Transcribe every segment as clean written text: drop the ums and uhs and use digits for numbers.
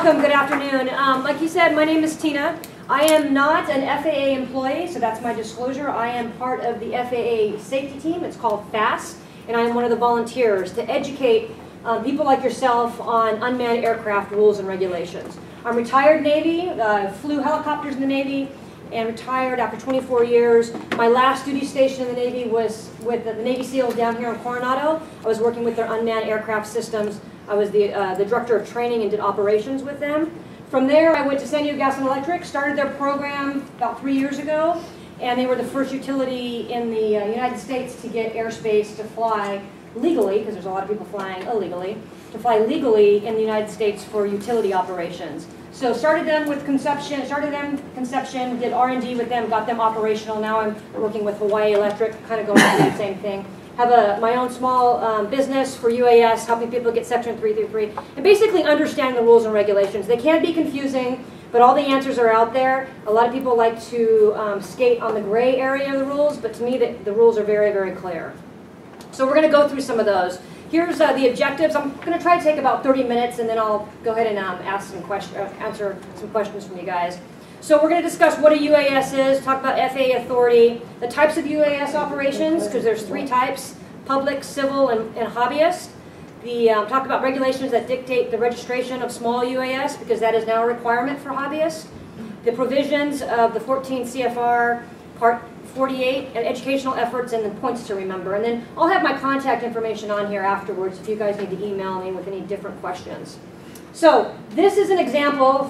welcome. Good afternoon. Like you said, my name is Teena. I am not an FAA employee, so that's my disclosure. I am part of the FAA safety team. It's called FAST, and I am one of the volunteers to educate people like yourself on unmanned aircraft rules and regulations. I'm retired Navy, flew helicopters in the Navy, and retired after 24 years. My last duty station in the Navy was with the Navy SEALs down here in Coronado. I was working with their unmanned aircraft systems. I was the director of training and did operations with them. From there, I went to San Diego Gas and Electric, started their program about 3 years ago, and they were the first utility in the United States to get airspace to fly legally, because there's a lot of people flying illegally, to fly legally in the United States for utility operations. So started them conception, did R&D with them, got them operational. Now I'm working with Hawaii Electric, kind of going through the same thing. Have my own small business for UAS, helping people get Section 333, and basically understanding the rules and regulations. They can be confusing, but all the answers are out there. A lot of people like to skate on the gray area of the rules, but to me the rules are very, very clear. So we're going to go through some of those. Here's the objectives. I'm going to try to take about 30 minutes, and then I'll go ahead and answer some questions from you guys. So we're going to discuss what a UAS is, talk about FAA authority, the types of UAS operations, because there's 3 types, public, civil, and hobbyist. Talk about regulations that dictate the registration of small UAS, because that is now a requirement for hobbyists. The provisions of the 14 CFR Part 48 and educational efforts and the points to remember. And then I'll have my contact information on here afterwards if you guys need to email me with any different questions. So this is an example,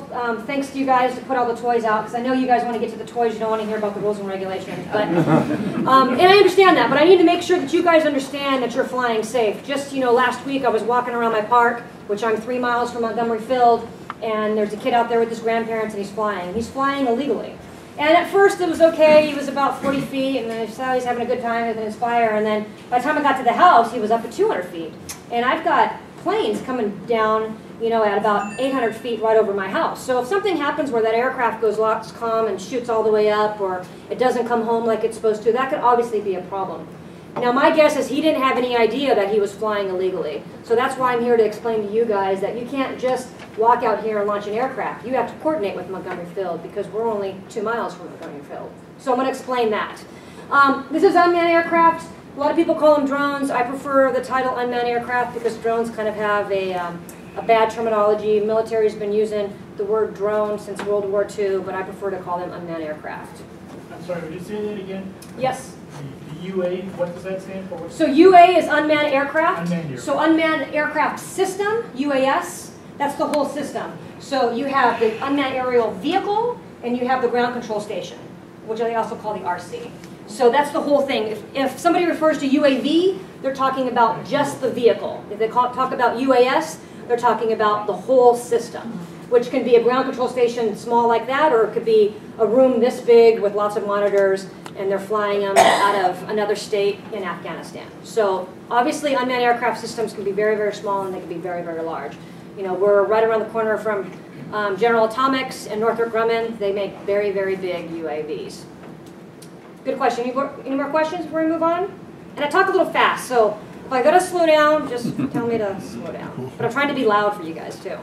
thanks to you guys to put all the toys out, because I know you guys want to get to the toys, you don't want to hear about the rules and regulations. But, and I understand that, but I need to make sure that you guys understand that you're flying safe. Just, last week I was walking around my park, which I'm 3 miles from Montgomery Field, and there's a kid out there with his grandparents, and he's flying. He's flying illegally. And at first it was okay, he was about 40 feet, and I saw he's having a good time with his fire, and then by the time I got to the house, he was up at 200 feet. And I've got planes coming down, at about 800 feet right over my house. So if something happens where that aircraft goes lost comm and shoots all the way up, or it doesn't come home like it's supposed to, that could obviously be a problem. Now my guess is he didn't have any idea that he was flying illegally. So that's why I'm here to explain to you guys that you can't just walk out here and launch an aircraft. You have to coordinate with Montgomery Field, because we're only 2 miles from Montgomery Field. So I'm going to explain that. This is unmanned aircraft. A lot of people call them drones. I prefer the title unmanned aircraft because drones kind of have a bad terminology. The military's been using the word drone since World War II, but I prefer to call them unmanned aircraft. I'm sorry, would you say that again? Yes. The UA, what does that stand for? So UA is unmanned aircraft. Unmanned aircraft. So unmanned aircraft system, UAS, that's the whole system. So you have the unmanned aerial vehicle, and you have the ground control station, which they also call the RC. So that's the whole thing. If somebody refers to UAV, they're talking about just the vehicle. If they talk about UAS, they're talking about the whole system, which can be a ground control station small like that, or it could be a room this big with lots of monitors, and they're flying them out of another state in Afghanistan. So obviously unmanned aircraft systems can be very, very small, and they can be very, very large. We're right around the corner from General Atomics and Northrop Grumman. They make very, very big UAVs. Good question. Any more questions before we move on? And I talk a little fast, so if I gotta slow down, just tell me to slow down. But I'm trying to be loud for you guys too.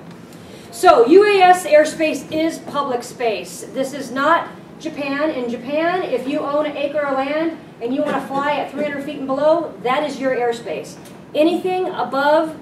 So UAS airspace is public space. This is not Japan. In Japan, if you own an acre of land and you want to fly at 300 feet and below, that is your airspace. Anything above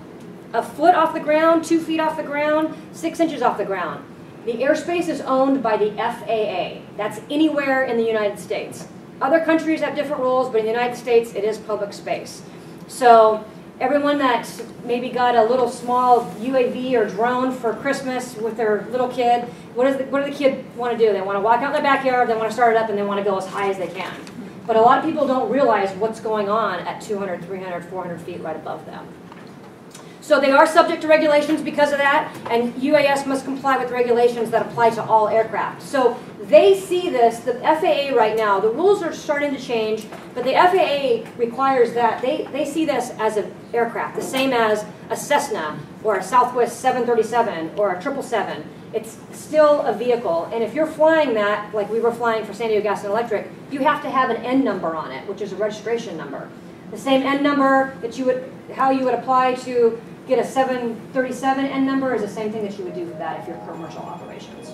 a foot off the ground, 2 feet off the ground, 6 inches off the ground, the airspace is owned by the FAA. That's anywhere in the United States. Other countries have different rules, but in the United States, it is public space. So everyone that maybe got a little small UAV or drone for Christmas with their little kid, what do the kids want to do? They want to walk out in the backyard, they want to start it up, and they want to go as high as they can. But a lot of people don't realize what's going on at 200, 300, 400 feet right above them. So they are subject to regulations because of that, and UAS must comply with regulations that apply to all aircraft. So they see this, the FAA right now, the rules are starting to change, but the FAA requires that, they see this as an aircraft, the same as a Cessna or a Southwest 737 or a 777. It's still a vehicle, and if you're flying that, like we were flying for San Diego Gas and Electric, you have to have an N number on it, which is a registration number. The same N number that how you would apply to get a 737 N number is the same thing that you would do for that if you're commercial operations.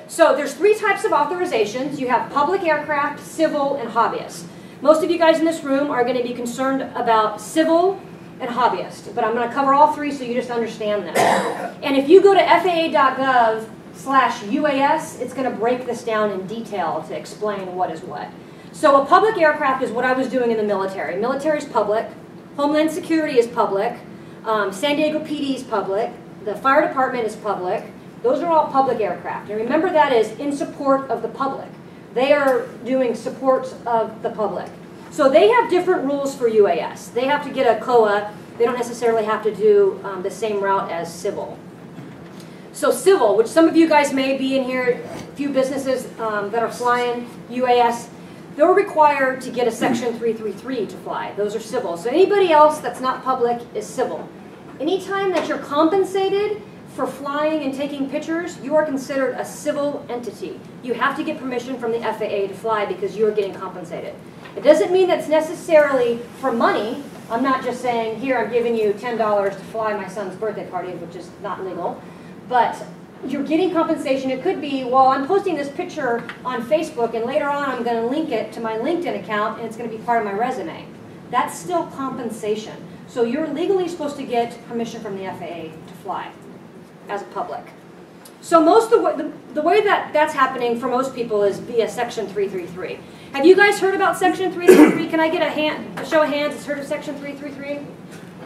So there's 3 types of authorizations. You have public aircraft, civil, and hobbyist. Most of you guys in this room are going to be concerned about civil and hobbyist, but I'm going to cover all 3 so you just understand them. And if you go to FAA.gov/UAS, it's going to break this down in detail to explain what is what. So a public aircraft is what I was doing in the military. Military is public. Homeland Security is public. San Diego PD is public. The fire department is public. Those are all public aircraft. And remember, that is in support of the public. They are doing support of the public. So they have different rules for UAS. They have to get a COA. They don't necessarily have to do the same route as civil. So civil, which some of you guys may be in here, a few businesses that are flying UAS, they're required to get a Section 333 to fly. Those are civil. So anybody else that's not public is civil. Anytime that you're compensated for flying and taking pictures, you are considered a civil entity. You have to get permission from the FAA to fly because you are getting compensated. It doesn't mean that's necessarily for money. I'm not just saying, here, I'm giving you $10 to fly my son's birthday party, which is not legal. But you're getting compensation. It could be, well, I'm posting this picture on Facebook, and later on I'm going to link it to my LinkedIn account, and it's going to be part of my resume. That's still compensation. So you're legally supposed to get permission from the FAA to fly as a public. So the way that that's happening for most people is via Section 333. Have you guys heard about Section 333? Can I get a show of hands that's heard of Section 333?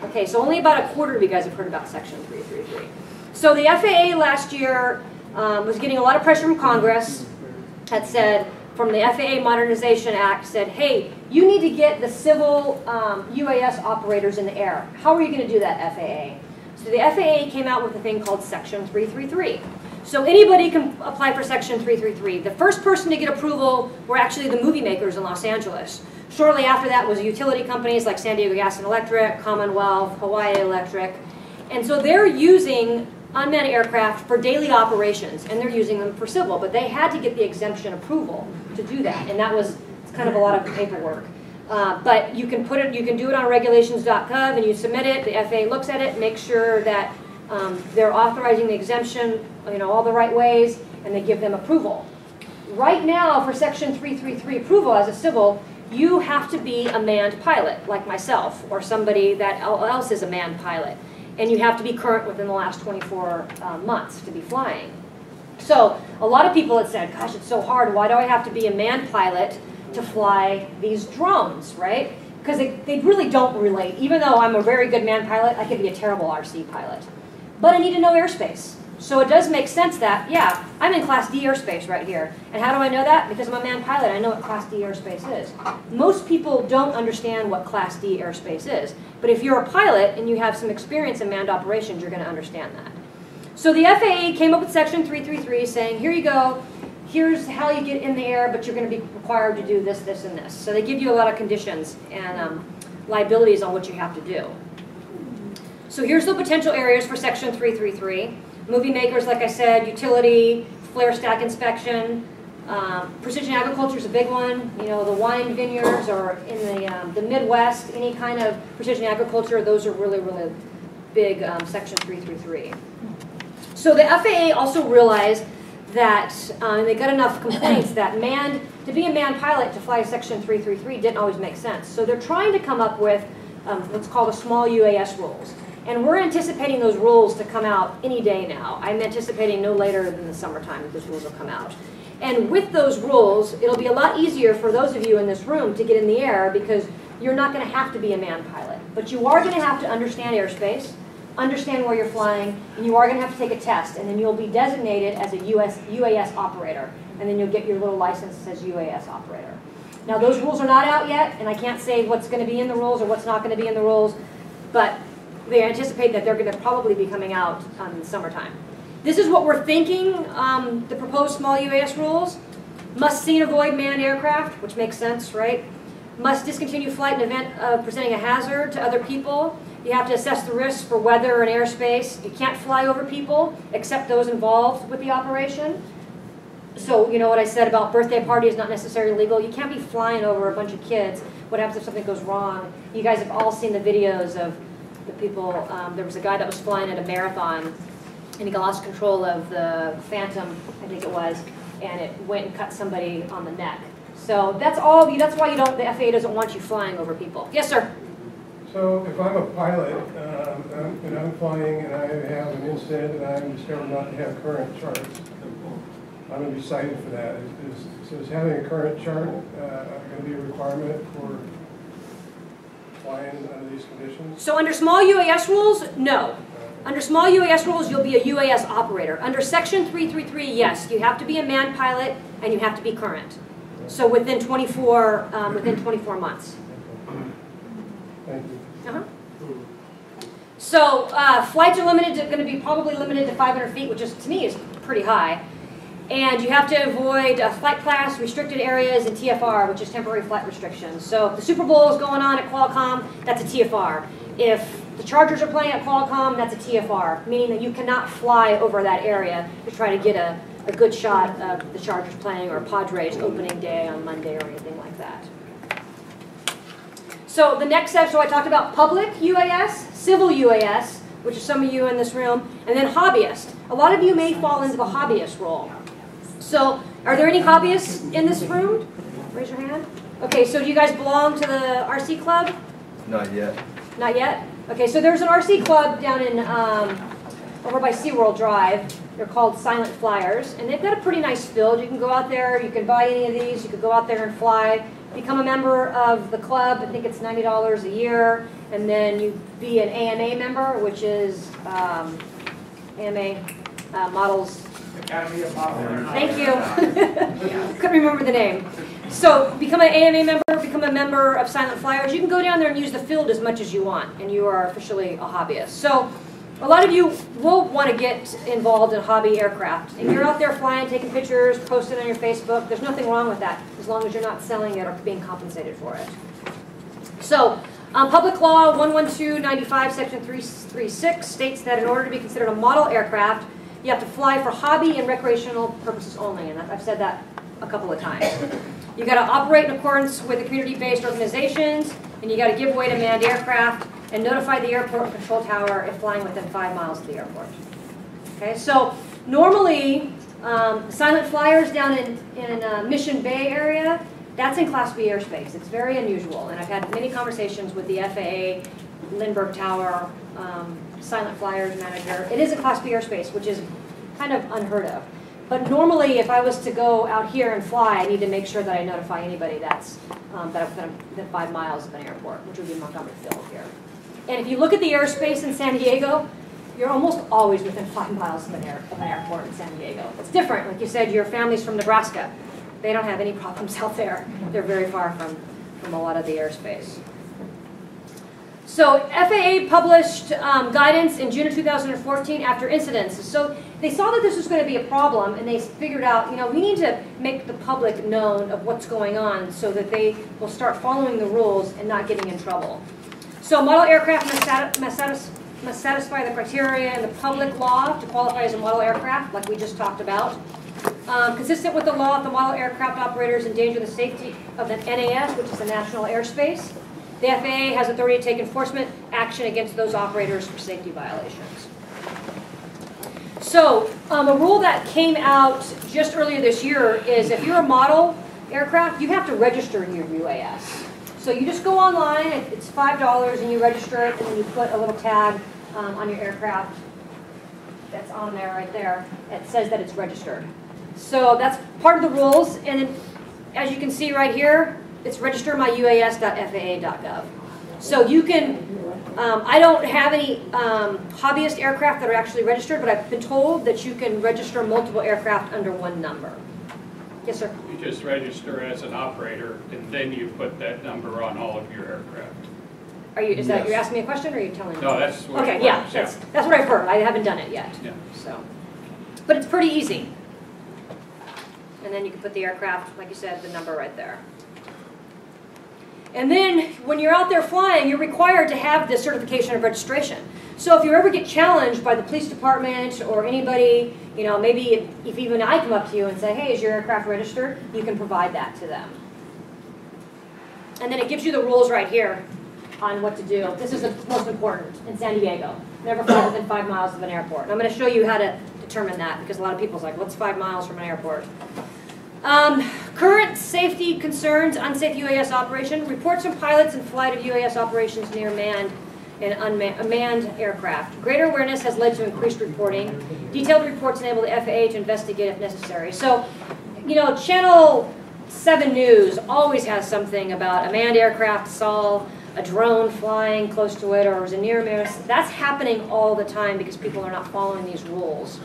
Okay, so only about a quarter of you guys have heard about Section 333. So the FAA last year was getting a lot of pressure from Congress that said, from the FAA Modernization Act, said, hey, you need to get the civil UAS operators in the air. How are you going to do that, FAA? So the FAA came out with a thing called Section 333. So anybody can apply for Section 333. The first person to get approval were actually the movie makers in Los Angeles. Shortly after that was utility companies like San Diego Gas and Electric, Commonwealth, Hawaii Electric. And so they're using unmanned aircraft for daily operations, and they're using them for civil, but they had to get the exemption approval to do that, and that was kind of a lot of paperwork. But you can do it on regulations.gov, and you submit it. The FAA looks at it, makes sure that they're authorizing the exemption, all the right ways, and they give them approval. Right now, for Section 333 approval as a civil, you have to be a manned pilot, like myself, or somebody that else is a manned pilot. And you have to be current within the last 24 months to be flying. So a lot of people have said, gosh, it's so hard. Why do I have to be a manned pilot to fly these drones, right? Because they really don't relate. Even though I'm a very good manned pilot, I could be a terrible RC pilot. But I need to know airspace. So it does make sense that, yeah, I'm in Class D airspace right here. And how do I know that? Because I'm a manned pilot. I know what Class D airspace is. Most people don't understand what Class D airspace is. But if you're a pilot and you have some experience in manned operations, you're going to understand that. So the FAA came up with Section 333 saying, here you go. Here's how you get in the air, but you're going to be required to do this, this, and this. So they give you a lot of conditions and liabilities on what you have to do. So here's the potential areas for Section 333. Movie makers, like I said, utility, flare stack inspection, precision agriculture is a big one. The wine vineyards or in the Midwest, any kind of precision agriculture, those are really, really big Section 333. So the FAA also realized that they got enough complaints that to be a manned pilot to fly Section 333 didn't always make sense. So they're trying to come up with what's called the small UAS rules. And we're anticipating those rules to come out any day now. I'm anticipating no later than the summertime that those rules will come out. And with those rules, it'll be a lot easier for those of you in this room to get in the air because you're not going to have to be a manned pilot. But you are going to have to understand airspace, understand where you're flying, and you are going to have to take a test. And then you'll be designated as a UAS operator. And then you'll get your little license that says UAS operator. Now, those rules are not out yet, and I can't say what's going to be in the rules or what's not going to be in the rules. But they anticipate that they're going to probably be coming out in the summertime. This is what we're thinking, the proposed small UAS rules. Must see and avoid manned aircraft, which makes sense, right? Must discontinue flight in event of presenting a hazard to other people. You have to assess the risks for weather and airspace. You can't fly over people except those involved with the operation. So, what I said about birthday party is not necessarily legal. You can't be flying over a bunch of kids. What happens if something goes wrong? You guys have all seen the videos of the people, there was a guy that was flying at a marathon, and he lost control of the Phantom, I think it was, and it went and cut somebody on the neck. So that's all. That's why the FAA doesn't want you flying over people. Yes, sir. So if I'm a pilot and I'm flying and I have an incident and I'm discovered not to have current charts, I'm going to be cited for that. Is having a current chart going to be a requirement for flying under these conditions? So under small UAS rules, no. Under small UAS rules, you'll be a UAS operator. Under Section 333, yes, you have to be a manned pilot and you have to be current. So within 24 months. Thank you. So flights are going to be probably limited to 500 feet, which is, to me, is pretty high. And you have to avoid flight class, restricted areas, and TFR, which is temporary flight restrictions. So if the Super Bowl is going on at Qualcomm, that's a TFR. If the Chargers are playing at Qualcomm, that's a TFR, meaning that you cannot fly over that area to try to get a good shot of the Chargers playing or Padres opening day on Monday or anything like that. So the next step, so I talked about public UAS, civil UAS, which is some of you in this room, and then hobbyist. A lot of you may fall into the hobbyist role. So are there any hobbyists in this room? Raise your hand. Okay, so do you guys belong to the RC club? Not yet. Not yet? Okay, so there's an RC club down in, over by SeaWorld Drive. They're called Silent Flyers, and they've got a pretty nice field. You can go out there, you can buy any of these, you could go out there and fly, become a member of the club. I think it's $90 a year, and then you be an AMA member, which is AMA Models. Academy of Models. Thank you. Couldn't remember the name. So become an AMA member, become a member of Silent Flyers. You can go down there and use the field as much as you want, and you are officially a hobbyist. So a lot of you will want to get involved in hobby aircraft. And you're out there flying, taking pictures, posting on your Facebook. There's nothing wrong with that, as long as you're not selling it or being compensated for it. So Public Law 11295, Section 336 states that in order to be considered a model aircraft, you have to fly for hobby and recreational purposes only. And I've said that a couple of times. You got to operate in accordance with the community-based organizations, and you got to give way to manned aircraft and notify the airport control tower if flying within 5 miles of the airport. Okay, so normally, Silent Flyers down in Mission Bay area, that's in Class B airspace. It's very unusual, and I've had many conversations with the FAA, Lindbergh Tower, Silent Flyers manager. It is a Class B airspace, which is kind of unheard of. But normally, if I was to go out here and fly, I need to make sure that I notify anybody that's within 5 miles of an airport, which would be Montgomery Field here. And if you look at the airspace in San Diego, you're almost always within 5 miles of an airport in San Diego. It's different. Like you said, your family's from Nebraska. They don't have any problems out there. They're very far from a lot of the airspace. So FAA published guidance in June of 2014 after incidents. So they saw that this was going to be a problem, and they figured out, we need to make the public known of what's going on so that they will start following the rules and not getting in trouble. So model aircraft must satisfy the criteria in the public law to qualify as a model aircraft, like we just talked about. Consistent with the law, if the model aircraft operators endanger the safety of the NAS, which is the national airspace, the FAA has authority to take enforcement action against those operators for safety violations. So a rule that came out just earlier this year is if you're a model aircraft, you have to register your UAS. So you just go online, it's $5, and you register it, and then you put a little tag on your aircraft that's on there right there. It says that it's registered. So that's part of the rules, and then, as you can see right here, it's registermyuas.faa.gov. So you can, I don't have any hobbyist aircraft that are actually registered, but I've been told that you can register multiple aircraft under one number. Yes, sir? You just register as an operator, and then you put that number on all of your aircraft. Are you? Is that you're asking me a question, or are you telling me? No, that's what okay. it Yeah, was, that's what I've heard. I haven't done it yet. Yeah. So, but it's pretty easy. And then you can put the aircraft, like you said, the number right there. And then when you're out there flying, you're required to have this certification of registration. So if you ever get challenged by the police department or anybody, maybe if even I come up to you and say, hey, is your aircraft registered? You can provide that to them. And then it gives you the rules right here. on what to do. This is the most important in San Diego. Never fly within 5 miles of an airport. And I'm going to show you how to determine that because a lot of people's like, what's 5 miles from an airport? Current safety concerns, unsafe UAS operation, reports from pilots in flight of UAS operations near manned and unmanned aircraft. Greater awareness has led to increased reporting. Detailed reports enable the FAA to investigate if necessary. So, you know, Channel 7 News always has something about a manned aircraft saw a drone flying close to it or was a near miss. That's happening all the time because people are not following these rules.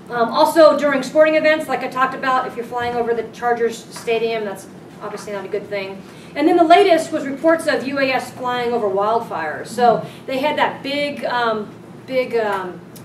Also, during sporting events, like I talked about, if you're flying over the Chargers stadium, that's obviously not a good thing. And then the latest was reports of UAS flying over wildfires. So they had that big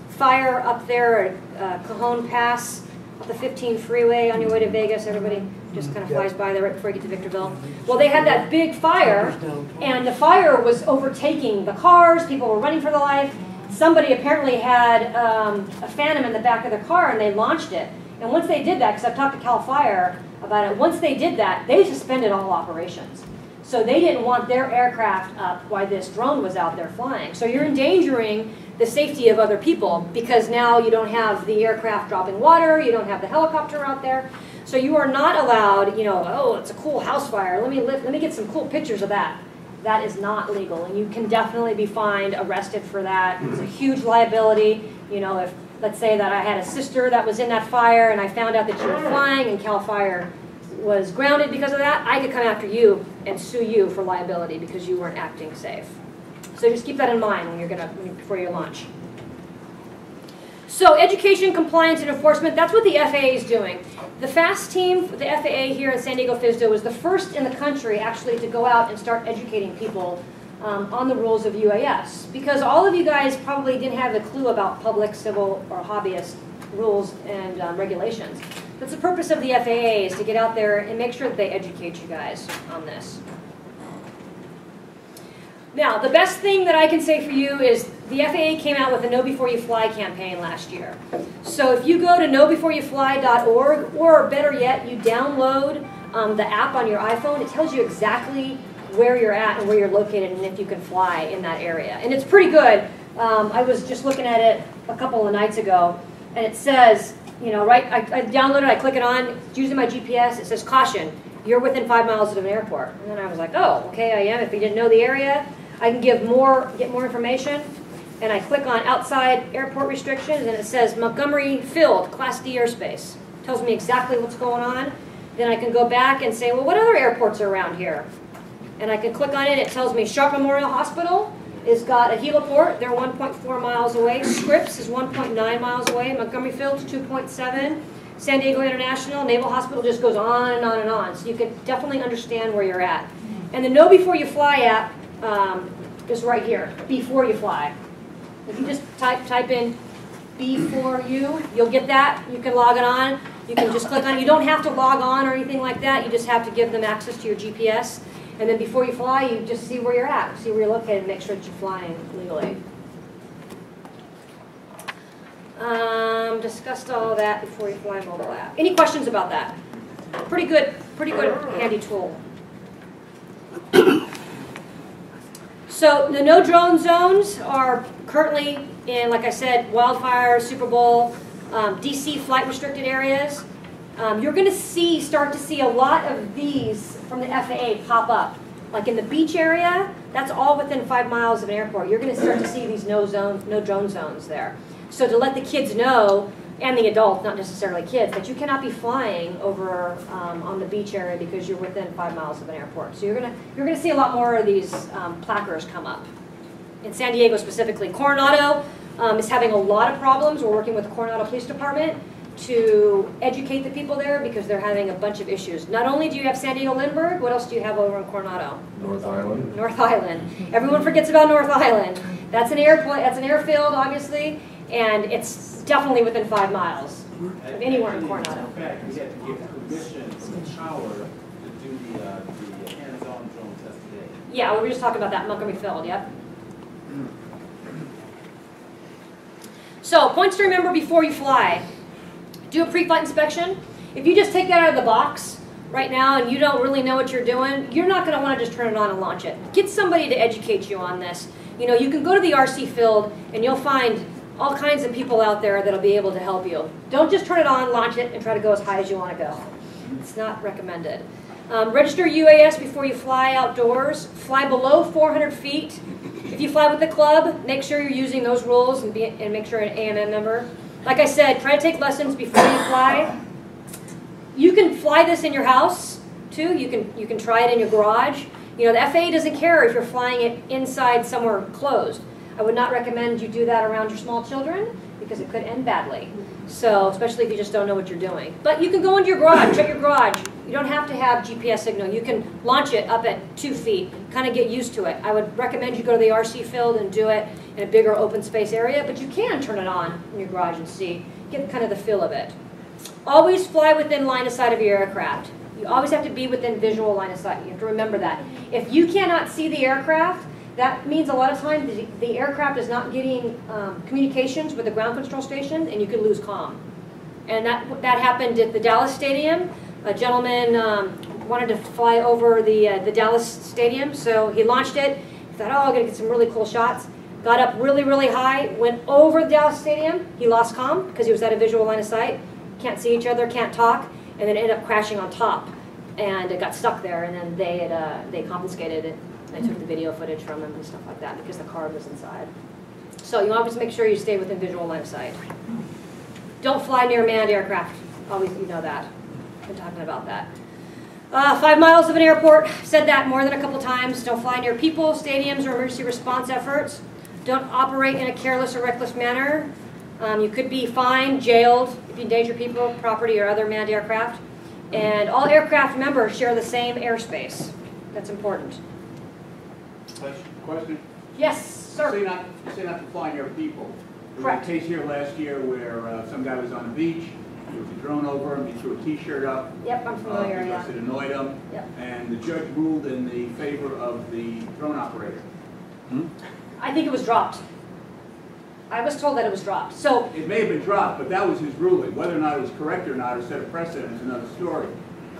fire up there at Cajon Pass, up the 15 freeway on your way to Vegas. Everybody just kind of flies by there right before you get to Victorville. Well, they had that big fire, and the fire was overtaking the cars. People were running for their life. Somebody apparently had a Phantom in the back of their car, and they launched it. And once they did that, because I've talked to Cal Fire about it, once they did that, they suspended all operations. So they didn't want their aircraft up while this drone was out there flying. So you're endangering the safety of other people because now you don't have the aircraft dropping water, you don't have the helicopter out there. So you are not allowed, you know, oh, it's a cool house fire, let me get some cool pictures of that. That is not legal, and you can definitely be fined, arrested for that. It's a huge liability. You know, if, let's say that I had a sister that was in that fire and I found out that you were flying and Cal Fire was grounded because of that, I could come after you and sue you for liability because you weren't acting safe. So just keep that in mind when you're before you launch. So education, compliance, and enforcement, that's what the FAA is doing. The FAST team, the FAA here in San Diego FSDO, was the first in the country actually to go out and start educating people on the rules of UAS. Because all of you guys probably didn't have a clue about public, civil, or hobbyist rules and regulations. That's the purpose of the FAA, is to get out there and make sure that they educate you guys on this. Now, the best thing that I can say for you is the FAA came out with a Know Before You Fly campaign last year. So if you go to knowbeforeyouFly.org, or better yet, you download the app on your iPhone, it tells you exactly where you're at and where you're located and if you can fly in that area. And it's pretty good. I was just looking at it a couple of nights ago, and it says, you know, right, I downloaded it, I click it on, it's using my GPS, it says, caution, you're within 5 miles of an airport. And then I was like, oh, okay, I am. If you didn't know the area, I can get more information. And I click on outside airport restrictions, and it says Montgomery filled, Class D airspace. Tells me exactly what's going on. Then I can go back and say, well, what other airports are around here? And I can click on it, it tells me Sharp Memorial Hospital has got a heliport, they're 1.4 miles away. Scripps is 1.9 miles away. Montgomery Field's 2.7. San Diego International, Naval Hospital just goes on and on and on. So you can definitely understand where you're at. And the Know Before You Fly app is right here, Before You Fly. If you just type in B4U, you'll get that. You can log it on. You can just click on it. You don't have to log on or anything like that. You just have to give them access to your GPS. And then before you fly, you just see where you're at, see where you're located, and make sure that you're flying legally. Discussed all that before you fly mobile app. Any questions about that? Pretty good handy tool. So the no drone zones are currently in, like I said, wildfire, Super Bowl, DC flight restricted areas. You're going to start to see a lot of these from the FAA pop up. Like in the beach area, that's all within 5 miles of an airport. You're going to start to see these no drone zones there. So to let the kids know, and the adults, not necessarily kids, that you cannot be flying over on the beach area because you're within 5 miles of an airport. So you're gonna see a lot more of these placards come up. In San Diego specifically, Coronado is having a lot of problems. We're working with the Coronado Police Department to educate the people there because they're having a bunch of issues. Not only do you have San Diego Lindbergh, what else do you have over in Coronado? North Island. North Island. Everyone forgets about North Island. That's an airfield, obviously, and it's definitely within 5 miles of anywhere in Coronado. In fact, we had to get permission from the tower to do the hands-on drone test today. Yeah, we were just talking about that, Montgomery Field, yep. So, points to remember before you fly. Do a pre-flight inspection. If you just take that out of the box, right now and you don't really know what you're doing, you're not going to want to just turn it on and launch it. Get somebody to educate you on this. You know, you can go to the RC field and you'll find all kinds of people out there that'll be able to help you. Don't just turn it on, launch it, and try to go as high as you want to go. It's not recommended. Register UAS before you fly outdoors. Fly below 400 feet. If you fly with the club, make sure you're using those rules and make sure you're an AMM member. Like I said, try to take lessons before you fly. You can fly this in your house, too. You can try it in your garage. You know, the FAA doesn't care if you're flying it inside somewhere closed. I would not recommend you do that around your small children because it could end badly. So, especially if you just don't know what you're doing. But you can go into your garage, check your garage. You don't have to have GPS signal. You can launch it up at 2 feet, kind of get used to it. I would recommend you go to the RC field and do it in a bigger open space area, but you can turn it on in your garage and see, get kind of the feel of it. Always fly within line of sight of your aircraft. You always have to be within visual line of sight. You have to remember that. If you cannot see the aircraft, that means a lot of times the aircraft is not getting communications with the ground control station, and you could lose comm. And that happened at the Dallas Stadium. A gentleman wanted to fly over the Dallas Stadium, so he launched it. He thought, oh, I'm going to get some really cool shots. Got up really, really high, went over the Dallas Stadium. He lost comm because he was at a visual line of sight. Can't see each other, can't talk, and then ended up crashing on top. And it got stuck there, and then they confiscated it. I took the video footage from him and stuff like that because the car was inside. So you always make sure you stay within visual line of sight. Don't fly near manned aircraft. Always, you know that. I've been talking about that. 5 miles of an airport. Said that more than a couple times. Don't fly near people, stadiums, or emergency response efforts. Don't operate in a careless or reckless manner. You could be fined, jailed if you endanger people, property, or other manned aircraft. And all aircraft members share the same airspace. That's important. Question? Yes, sir. Say not to fly near people. There Correct. was a case here last year where some guy was on the beach, there was a drone over him, he threw a t-shirt up. Yep, I'm familiar, Because it annoyed him. Yep. And the judge ruled in the favor of the drone operator. I think it was dropped. I was told that it was dropped. So It may have been dropped, but that was his ruling. Whether or not it was correct or not or set a precedent is another story.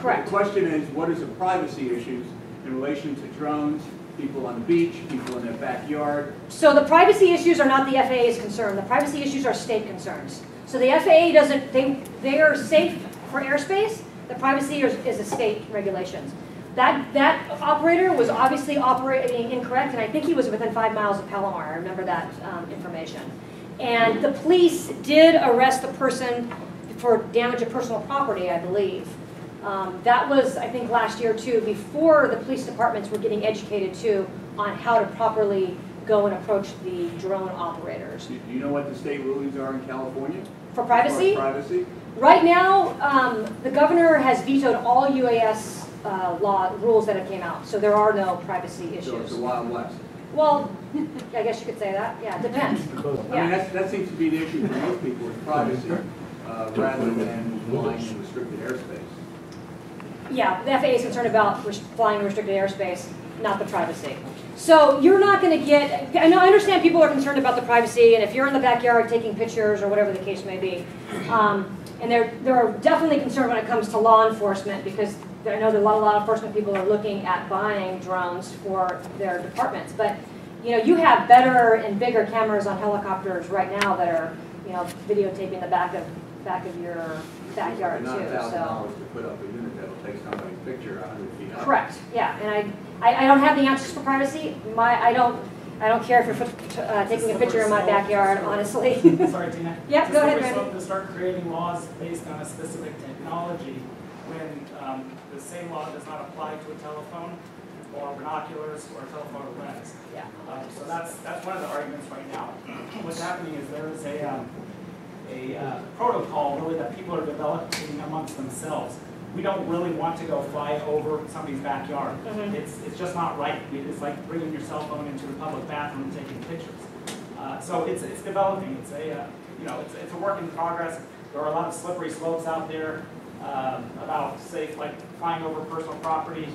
correct. The question is, what is the privacy issues in relation to drones, people on the beach, people in their backyard? So the privacy issues are not the FAA's concern. The privacy issues are state concerns. So the FAA doesn't, they are safe for airspace. The privacy is a state regulations. That operator was obviously operating incorrect, and I think he was within 5 miles of Palomar. I remember that information. And the police did arrest the person for damage of personal property, I believe. That was, I think, last year too, before the police departments were getting educated too on how to properly go and approach the drone operators. Do you know what the state rulings are in California? For privacy? As far as privacy? Right now, the governor has vetoed all UAS law rules that have came out, so there are no privacy issues. So it's a Wild West. Well, I guess you could say that. Yeah, it depends. I mean, that seems to be the issue for most people is privacy, rather than flying in restricted airspace. Yeah, the FAA is concerned about flying in restricted airspace, not the privacy. So you're not going to get, I understand people are concerned about the privacy, and if you're in the backyard taking pictures or whatever the case may be, and there are definitely concerns when it comes to law enforcement, because I know that a lot of law enforcement people are looking at buying drones for their departments. But you have better and bigger cameras on helicopters right now that are videotaping the back of your backyard Not too. $1,000 So to put up a unit that'll take somebody's picture 100 feet up. correct, yeah. And I don't have the answers for privacy. I don't care if you're taking a picture in my backyard, honestly. Sorry, Teena. Yeah, go ahead, Randy. Randy. To start creating laws based on a specific technology when the same law does not apply to a telephone or binoculars or a telephoto lens. Yeah. So that's one of the arguments right now. What's happening is there is a protocol really that people are developing amongst themselves. We don't really want to go fly over somebody's backyard. Mm-hmm. It's just not right. It's like bringing your cell phone into the public bathroom and taking pictures. So it's developing. It's a work in progress. There are a lot of slippery slopes out there about, say, like flying over personal property.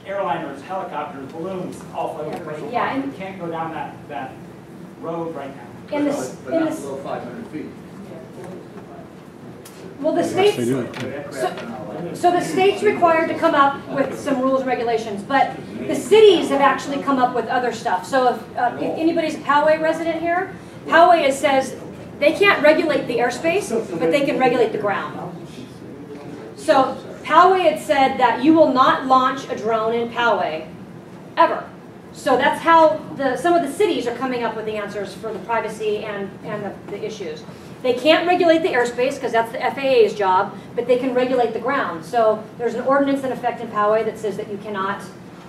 Airliners, helicopters, balloons, all fly over personal yeah, property. and We can't go down that road right now. In this, But not below 500 feet. Well, the state's, Aircraft and all that. so the state's required to come up with some rules and regulations, but the cities have actually come up with other stuff. So if anybody's a Poway resident here, Poway says they can't regulate the airspace, but they can regulate the ground. So Poway had said that you will not launch a drone in Poway, ever. So that's how some of the cities are coming up with the answers for the privacy and the issues. They can't regulate the airspace because that's the FAA's job, but they can regulate the ground. So there's an ordinance in effect in Poway that says that you cannot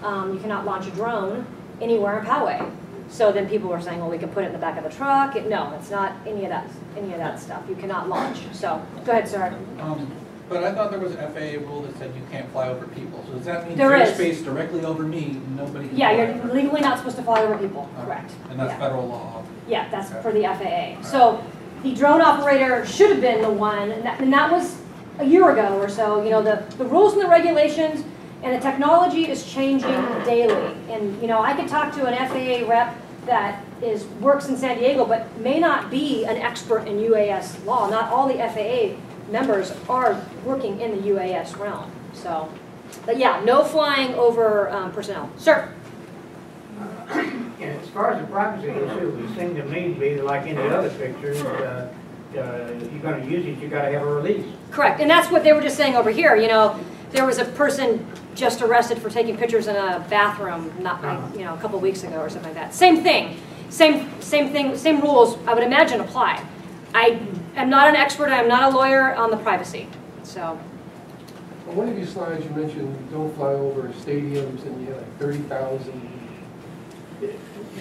launch a drone anywhere in Poway. So then people were saying, well, we can put it in the back of the truck. No, it's not any of that stuff. You cannot launch. So go ahead, sir. But I thought there was an FAA rule that said you can't fly over people. So does that mean There is. airspace directly over me, nobody can Yeah, fly you're over? legally not supposed to fly over people. Correct. And that's Yeah. federal law. Yeah, that's for the FAA. So the drone operator should have been the one, and that was a year ago or so. You know, the rules and the regulations and the technology is changing daily. And you know, I could talk to an FAA rep that works in San Diego, but may not be an expert in UAS law. Not all the FAA members are working in the UAS realm. So, but yeah, no flying over personnel. Sir. As far as the privacy issue, it seemed to me to be like any other pictures, if you're going to use it, you got to have a release. Correct, and that's what they were just saying over here. You know, there was a person just arrested for taking pictures in a bathroom, a couple weeks ago or something like that. Same thing, same thing, same rules. I would imagine apply. I am not an expert. I am not a lawyer on the privacy. So. On one of your slides, you mentioned don't fly over stadiums, and you had like 30,000.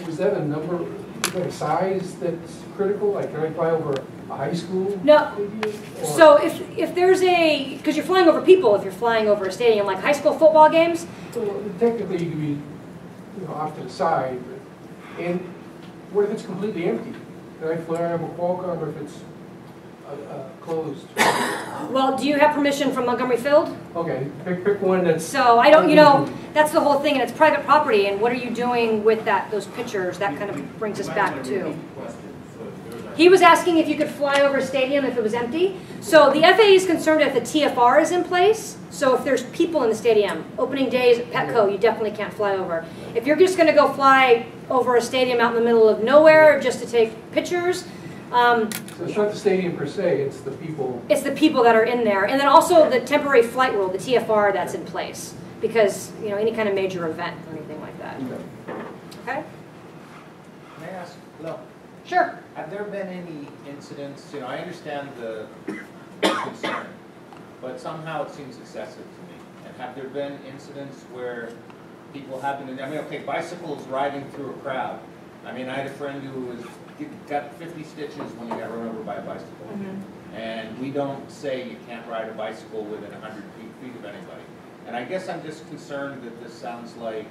Was that a number, a size that's critical? Like, can I fly over a high school? No. So if there's because you're flying over people, if you're flying over a stadium, like high school football games. So technically, you could be, off to the side. And what if it's completely empty? Can I fly over Qualcomm if it's closed? Well, do you have permission from Montgomery Field? Okay, pick one that's... So I don't, that's the whole thing, and it's private property, and what are you doing with those pictures? That kind of brings us back to... He was asking if you could fly over a stadium if it was empty. So the FAA is concerned if the TFR is in place. So if there's people in the stadium, opening days at Petco, you definitely can't fly over. If you're just going to go fly over a stadium out in the middle of nowhere just to take pictures... so it's not the stadium per se, it's the people... It's the people that are in there. And then also the temporary flight rule, the TFR that's in place. Because, any kind of major event or anything like that. Okay? May I ask, Will, Sure. have there been any incidents, I understand the concern, but somehow it seems excessive to me. And have there been incidents where people have been, bicycles riding through a crowd. I had a friend who got 50 stitches when he got run over by a bicycle. Mm-hmm. And we don't say you can't ride a bicycle within 100 feet of anybody. And I guess I'm just concerned that this sounds like,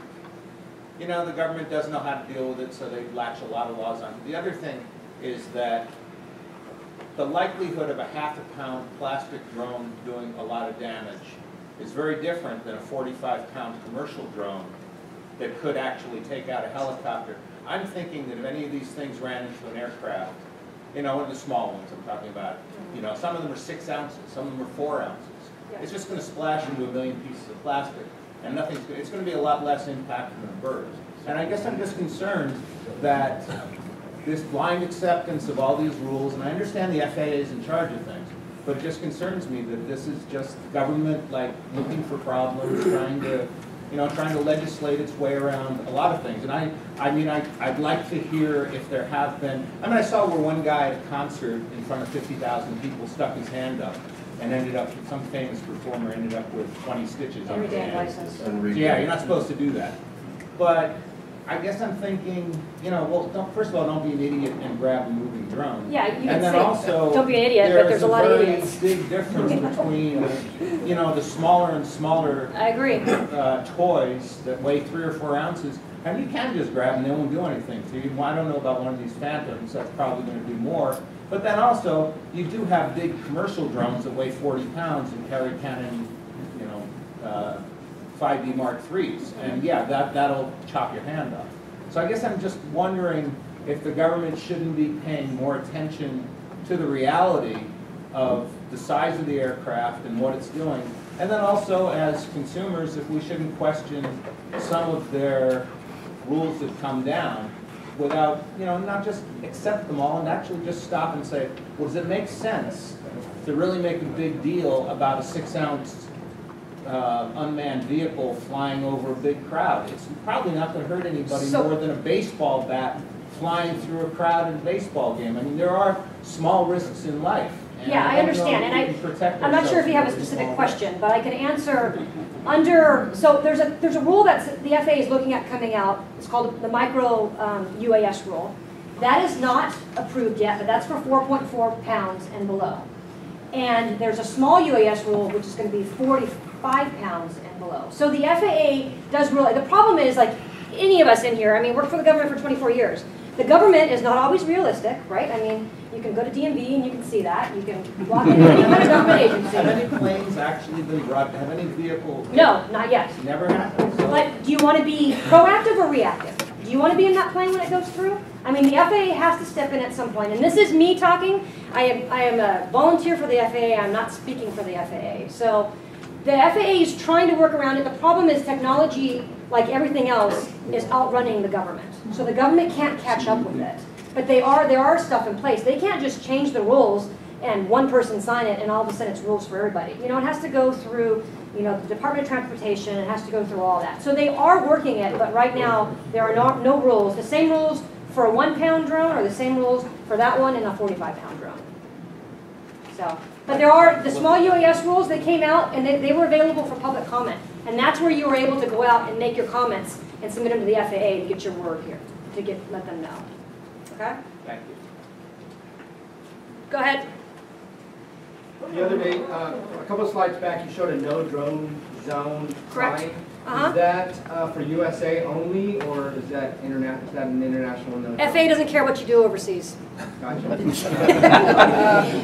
the government doesn't know how to deal with it, so they latch a lot of laws on it. The other thing is that the likelihood of a half-a-pound plastic drone doing a lot of damage is very different than a 45-pound commercial drone that could actually take out a helicopter. I'm thinking that if any of these things ran into an aircraft, one of the small ones I'm talking about, some of them are 6 ounces, some of them are 4 ounces. It's just going to splash into a million pieces of plastic, and it's going to be a lot less impact than a bird. And I guess I'm just concerned that this blind acceptance of all these rules, and I understand the FAA is in charge of things, but it just concerns me that this is just government looking for problems, trying to legislate its way around a lot of things. And I'd like to hear if there have been, I saw where one guy at a concert in front of 50,000 people stuck his hand up and some famous performer ended up with 20 stitches on his hand. Yeah, you're not supposed to do that. But I guess I'm thinking, first of all, don't be an idiot and grab a moving drone. Yeah, you and can then say, also, don't be an idiot, but there's a lot of idiots. There's a very big difference between, the smaller and smaller I agree. Toys that weigh 3 or 4 ounces. And you can just grab them, they won't do anything to you. Well, I don't know about one of these Phantoms, that's probably going to do more. But then also, you do have big commercial drones that weigh 40 pounds and carry Canon, 5D Mark IIIs. And yeah, that'll chop your hand off. So I guess I'm just wondering if the government shouldn't be paying more attention to the reality of the size of the aircraft and what it's doing. And then also as consumers, if we shouldn't question some of their rules that come down without, not just accept them all and actually just stop and say, well, does it make sense to really make a big deal about a 6-ounce unmanned vehicle flying over a big crowd? It's probably not going to hurt anybody more than a baseball bat flying through a crowded baseball game. I mean, there are small risks in life. Yeah, I understand, and I'm not sure if you have a specific question, but I can answer under, so there's a rule that the FAA is looking at coming out. It's called the micro UAS rule. That is not approved yet, but that's for 4.4 pounds and below. And there's a small UAS rule, which is going to be 45 pounds and below. So the FAA does realize, the problem is, like any of us in here, I mean, worked for the government for 24 years. The government is not always realistic, right? I mean, you can go to DMV and you can see that. You can walk into any kind of government agency. Have any planes actually been brought? Have any vehicles? No, not yet. Never happened. So. But do you want to be proactive or reactive? Do you want to be in that plane when it goes through? I mean, the FAA has to step in at some point. And this is me talking. I am a volunteer for the FAA. I'm not speaking for the FAA. So the FAA is trying to work around it. The problem is technology, like everything else, is outrunning the government. So the government can't catch up with it. But there are stuff in place. They can't just change the rules and one person sign it and all of a sudden it's rules for everybody. It has to go through, the Department of Transportation. It has to go through all that. So they are working it, but right now there are no rules. The same rules for a 1-pound drone are the same rules for that one and a 45-pound drone. So, but there are the small UAS rules. They came out and they were available for public comment. And that's where you were able to go out and make your comments and submit them to the FAA to get your word here, to let them know. Okay? Thank you. Go ahead. The other day, a couple of slides back, you showed a no drone zone Correct. sign. Uh-huh. Is that for USA only, or is that an international no drone? FAA doesn't care what you do overseas. Gotcha.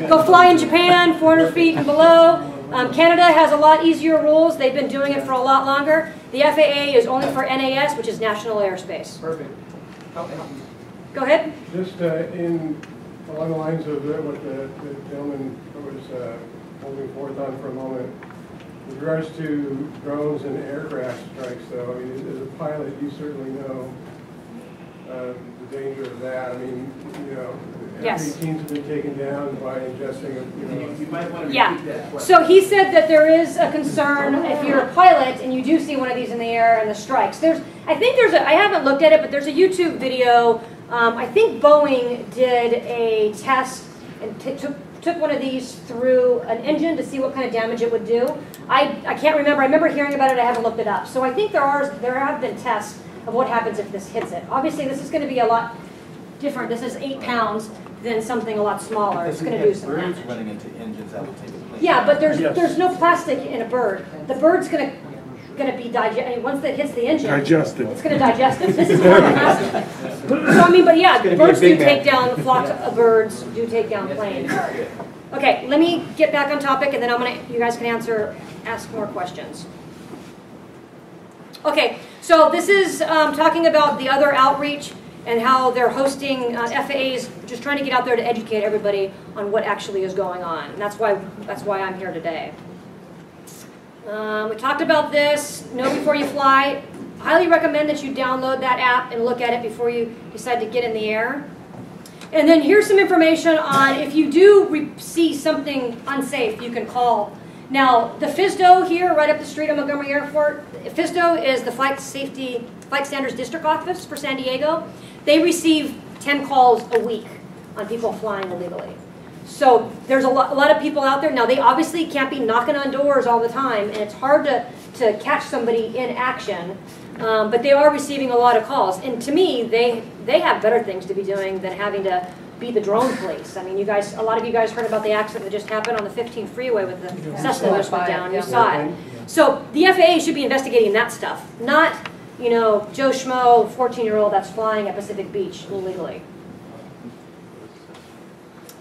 Go fly in Japan, 400 feet and below. Canada has a lot easier rules. They've been doing it for a lot longer. The FAA is only for NAS, which is national airspace. Perfect. Go ahead. Just along the lines of what the gentleman was holding forth on for a moment, with regards to drones and aircraft strikes, though, I mean, as a pilot, you certainly know the danger of that. I mean, Yes. teams have been taken down by ingesting, You might want to repeat Yeah. that question. So he said that there is a concern if you're a pilot and you do see one of these in the air and the strikes. I haven't looked at it, but there's a YouTube video. I think Boeing did a test and took one of these through an engine to see what kind of damage it would do. I can't remember. I remember hearing about it. I haven't looked it up. So I think there have been tests of what happens if this hits it. Obviously, this is going to be a lot different. This is 8 pounds than something a lot smaller. It's going to do some damage. running into engines, that will take place. Yeah, but there's no plastic in a bird. The bird's going to be digested. Once it hits the engine, it's going to digest it. This is more plastic. So I mean, but yeah, birds do take down, flocks of birds do take down planes. Okay, let me get back on topic, and then you guys can ask more questions. Okay, so this is talking about the other outreach and how they're hosting FAAs, just trying to get out there to educate everybody on what actually is going on. And that's why I'm here today. We talked about this, Know Before You Fly. Highly recommend that you download that app and look at it before you decide to get in the air. And then here's some information on if you do see something unsafe, you can call. Now, the FSDO here, right up the street at Montgomery Airport, FSDO is the Flight Standards District Office for San Diego. They receive 10 calls a week on people flying illegally. So there's a lot of people out there. Now, they obviously can't be knocking on doors all the time, and it's hard to catch somebody in action, but they are receiving a lot of calls. And to me, they have better things to be doing than having to be the drone police. I mean, a lot of you guys heard about the accident that just happened on the 15 freeway with the Cessna that just went down. You saw it. So the FAA should be investigating that stuff, not, Joe Schmo, 14-year-old that's flying at Pacific Beach illegally.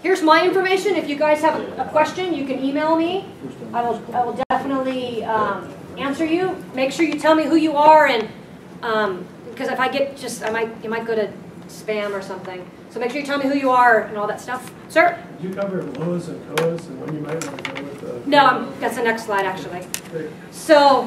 Here's my information. If you guys have a question, you can email me. I will definitely answer you. Make sure you tell me who you are, and because if I get you might go to spam or something. So make sure you tell me who you are and all that stuff. Sir? Did you cover LOAs and COAs and when you might want to go with the... No, that's the next slide, actually. So,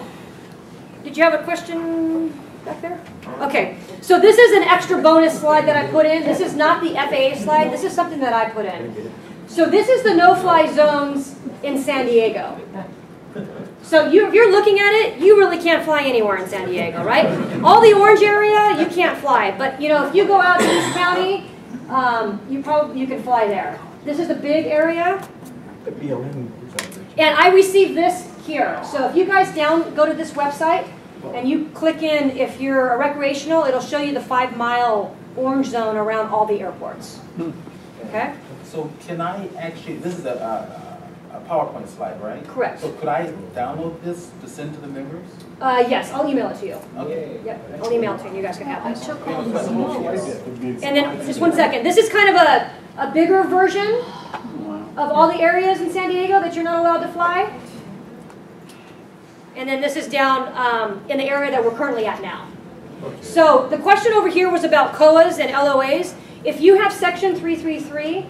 did you have a question back there? Okay, so this is an extra bonus slide that I put in. This is not the FAA slide. This is something that I put in. So this is the no-fly zones in San Diego. So if you're looking at it, you really can't fly anywhere in San Diego, right? All the orange area, you can't fly. But if you go out to East County, you can fly there. This is the big area. And I received this here. So if you guys go to this website and you click in, if you're a recreational, it'll show you the 5-mile orange zone around all the airports. Okay? So can I actually, this is a PowerPoint slide, right? Correct. So could I download this to send to the members? Yes, I'll email it to you. Okay. Yep, I'll email it to you. You guys can have this. And then, just one second. This is kind of a bigger version of all the areas in San Diego that you're not allowed to fly. And then this is down in the area that we're currently at now. So the question over here was about COAs and LOAs. If you have Section 333,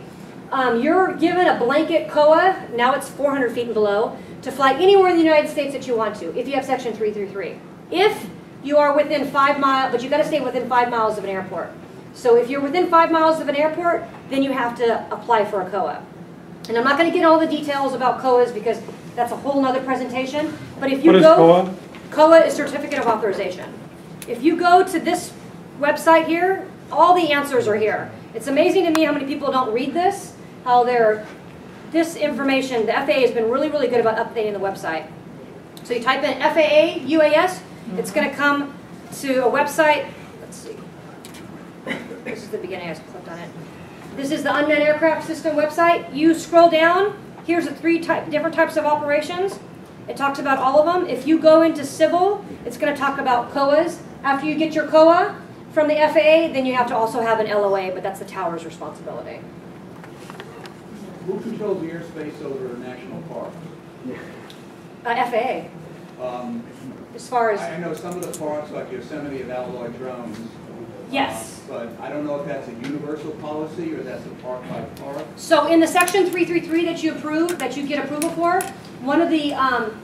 you're given a blanket COA, now it's 400 feet and below, to fly anywhere in the United States that you want to, if you have Section 333. If you are within 5 miles, but you've got to stay within 5 miles of an airport. So if you're within 5 miles of an airport, then you have to apply for a COA. And I'm not going to get all the details about COAs because that's a whole nother presentation. But if you What is COA? COA is Certificate of Authorization. If you go to this website here, all the answers are here. It's amazing to me how many people don't read this, how this information, the FAA has been really, really good about updating the website. So you type in FAA UAS, it's going to come to a website. Let's see. This is the beginning, I just clicked on it. This is the Unmanned Aircraft System website. You scroll down, here's the different types of operations. It talks about all of them. If you go into civil, it's going to talk about COAs. After you get your COA from the FAA, then you have to also have an LOA, but that's the tower's responsibility. Who controls the airspace over national parks? FAA. As far as... I know some of the parks, like Yosemite, have outlawed drones. Yes. But I don't know if that's a universal policy or that's a park by park. So in the Section 333 that you get approval for, one of the,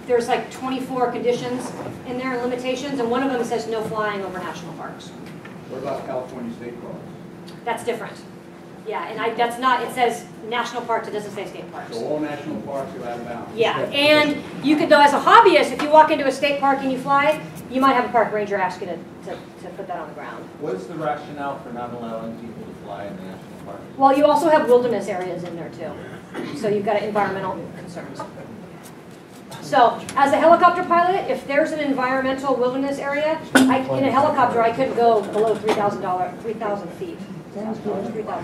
there's like 24 conditions in there and limitations, and one of them says no flying over national parks. What about California state parks? That's different. Yeah, and that's not, it says national parks, it doesn't say state parks. So all national parks are out of bounds? Yeah, and you could, though, as a hobbyist, if you walk into a state park and you fly, you might have a park ranger ask you to put that on the ground. What is the rationale for not allowing people to fly in the national park? Well, you also have wilderness areas in there, too. So you've got environmental concerns. So, as a helicopter pilot, if there's an environmental wilderness area, in a helicopter, I couldn't go below 3,000 feet. 3,000 feet on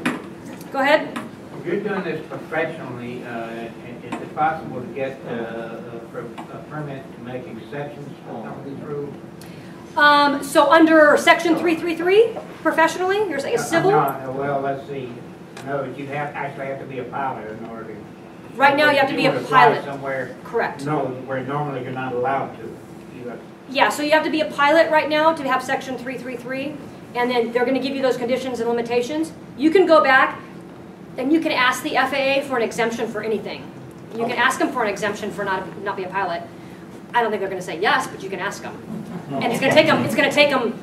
that. Go ahead. If you're doing this professionally, is it possible to get a permit to make exceptions for some of these rules? So under Section 333, professionally, you're saying a civil? No, well, let's see. No, you'd actually have to be a pilot in order to... Right now, you have to be a pilot. Somewhere. Correct. No, where normally you're not allowed to. Yeah, so you have to be a pilot right now to have Section 333, and then they're going to give you those conditions and limitations. You can go back and you can ask the FAA for an exemption for anything. You can ask them for an exemption for not be a pilot. I don't think they're going to say yes, but you can ask them. And it's going to take them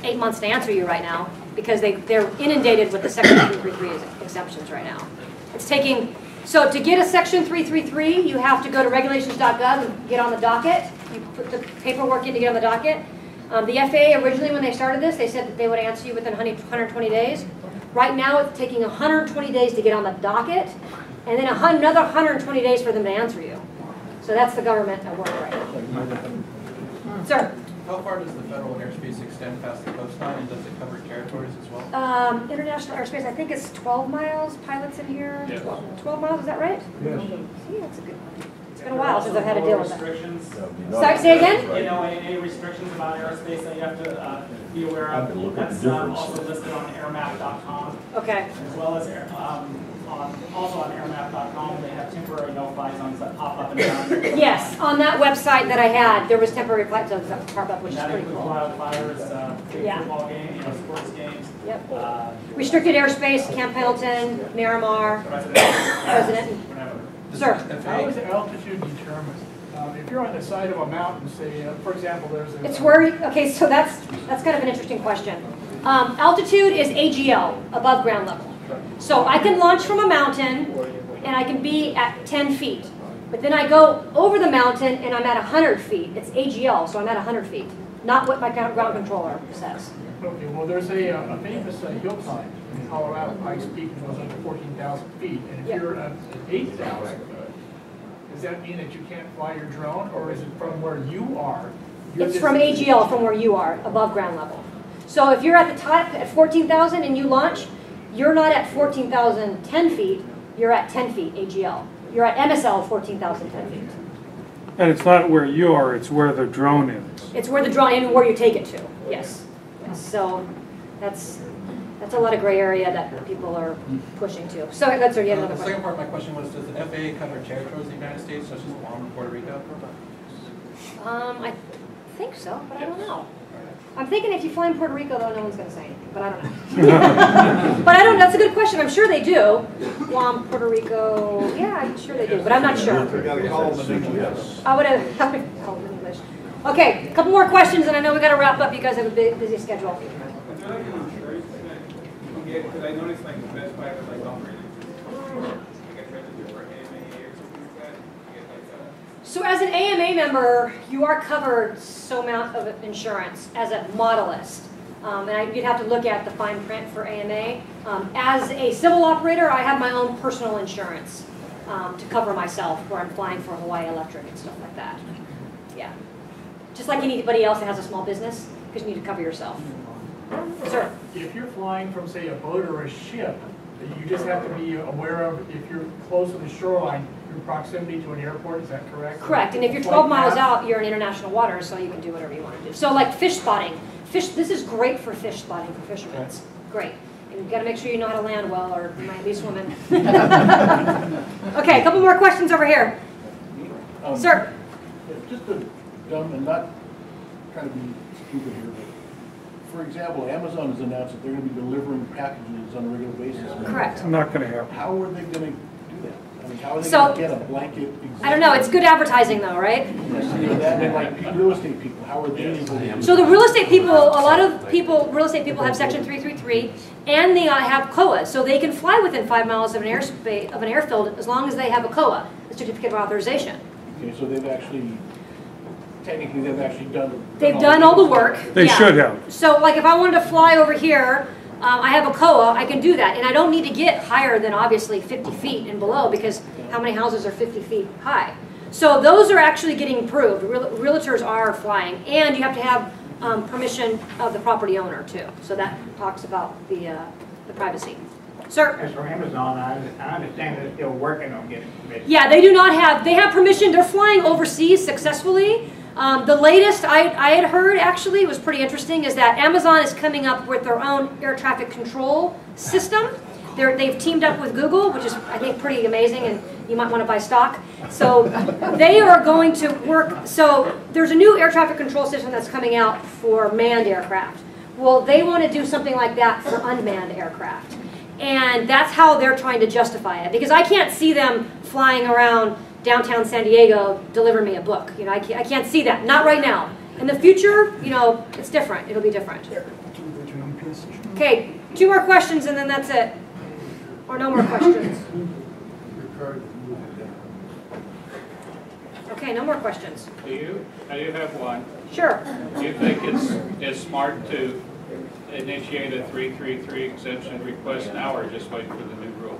8 months to answer you right now because they're inundated with the Section 333 exemptions right now. It's taking. So to get a Section 333, you have to go to regulations.gov and get on the docket. You put the paperwork in to get on the docket. The FAA, originally when they started this, they said that they would answer you within 120 days. Right now, it's taking 120 days to get on the docket, and then another 120 days for them to answer you. So that's the government at work right now. Sir? How far does the federal airspace extend past the coastline, and does it cover territories as well? International airspace, I think it's 12 miles, pilots in here. Yeah. 12 miles, is that right? Yes. See, that's a good one. It's been a while since I've had to deal with that. Restrictions. Sorry, say again? You know, any restrictions about aerospace that you have to be aware of. That's also listed on airmap.com. Okay. As well as also on airmap.com, they have temporary temporary no-fly zones that pop up and down. Yes, on that website that I had, there was temporary flight zones that pop up, which is That pretty includes cool. wildfires, big Yeah. football games, sports games. Yep. Restricted airspace, Camp Pendleton, Miramar, President. Whatever. Sir. How is altitude determined? If you're on the side of a mountain, say, for example, there's a... It's where, okay, so that's kind of an interesting question. Altitude is AGL, above ground level. So I can launch from a mountain and I can be at 10 feet. But then I go over the mountain and I'm at 100 feet. It's AGL, so I'm at 100 feet. Not what my ground controller says. Okay, well, there's a famous hill climb in Colorado, Pikes Peak, which goes up to 14,000 feet. And if Yeah. you're at 8,000, does that mean that you can't fly your drone, or is it from where you are? It's from AGL, from where you are, above ground level. So if you're at the top at 14,000 and you launch, you're not at 14,000 10 feet, you're at 10 feet AGL. You're at MSL 14,000 10 feet. And it's not where you are, it's where the drone is. It's where the drone and where you take it to, yes. So that's a lot of gray area that people are pushing to. So that's you have another The question. second part of my question was, does the FAA cover territories in the United States, such as Guam and Puerto Rico? I think so, but I don't know. I'm thinking if you fly in Puerto Rico, though, no one's going to say anything, but I don't know. But I don't. That's a good question. I'm sure they do. Guam, Puerto Rico, yeah, I'm sure they do, but I'm not sure. I would have called them in English. Okay, a couple more questions, and I know we got to wrap up. You guys have a busy schedule. Is there like an insurance that you can get? Because I noticed like the Best Buy was like offering insurance. Like I tried to do it for AMA or something like that. You get like that. So as an AMA member, you are covered so amount of insurance as a modelist. You'd have to look at the fine print for AMA. As a civil operator, I have my own personal insurance to cover myself where I'm flying for Hawaii Electric and stuff like that. Yeah. Just like anybody else that has a small business, because you need to cover yourself. Sir? If you're flying from, say, a boat or a ship, you just have to be aware of, if you're close to the shoreline, your proximity to an airport, is that correct? Correct, and if you're 12 miles out, you're in international waters, so you can do whatever you want to do. So like fish spotting. This is great for fish spotting for fishermen. It's great. And you've got to make sure you know how to land well, or you might at least swim in. Okay, a couple more questions over here. Sir? Just a dumb and not trying to be stupid here, but for example, Amazon has announced that they're going to be delivering packages on a regular basis. Correct. Not going to happen. How are they going to do that? I mean, how are they So, going to get a blanket example? I don't know, it's good advertising though, right? That and like real estate people, how are they able to do So the real estate people, a lot of real estate people have Section 333, and they have COA, so they can fly within 5 miles of an airfield as long as they have a COA, a certificate of authorization. Okay, so they've actually, technically they've actually done. They've done all the work. They should have. So like if I wanted to fly over here, I have a COA, I can do that. And I don't need to get higher than obviously 50 feet and below, because how many houses are 50 feet high? So those are actually getting approved. Realtors are flying. And you have to have permission of the property owner too. So that talks about the privacy. Sir? As for Amazon, I understand they're still working on getting permission. Yeah, they do not have, they have permission. They're flying overseas successfully. The latest I had heard, actually, was pretty interesting, is that Amazon is coming up with their own air traffic control system. They've teamed up with Google, which is, I think, pretty amazing, and you might want to buy stock. So they are going to work, so there's a new air traffic control system that's coming out for manned aircraft. Well, they want to do something like that for unmanned aircraft. And that's how they're trying to justify it, because I can't see them flying around downtown San Diego, deliver me a book. You know, I can't see that. Not right now. In the future, you know, it's different. It'll be different. Okay, 2 more questions and then that's it. Or no more questions. Okay, no more questions. I do have one. Sure. Do you think it's smart to initiate a 333 exemption request now, or just wait for the new rules?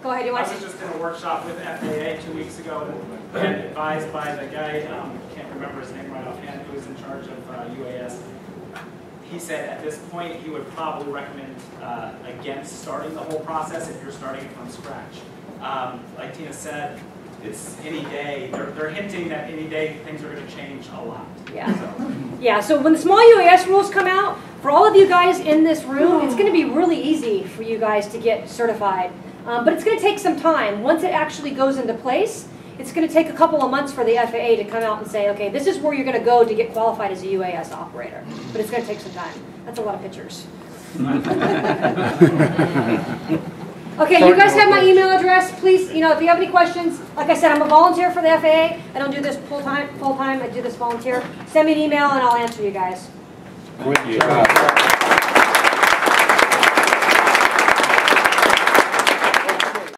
Go ahead, you want I was just in a workshop with FAA 2 weeks ago, and advised by the guy, can't remember his name right offhand, who was in charge of UAS. He said at this point he would probably recommend against starting the whole process if you're starting from scratch. Like Teena said, it's any day. They're hinting that any day things are going to change a lot. Yeah. Yeah, so when the small UAS rules come out, for all of you guys in this room, it's going to be really easy for you guys to get certified But it's going to take some time. Once it actually goes into place, it's going to take a couple of months for the FAA to come out and say, okay, this is where you're going to go to get qualified as a UAS operator. But it's going to take some time. That's a lot of pictures. Okay, you guys have my email address. Please, if you have any questions, like I said, I'm a volunteer for the FAA. I don't do this full time. I do this volunteer. Send me an email and I'll answer you guys. Good job.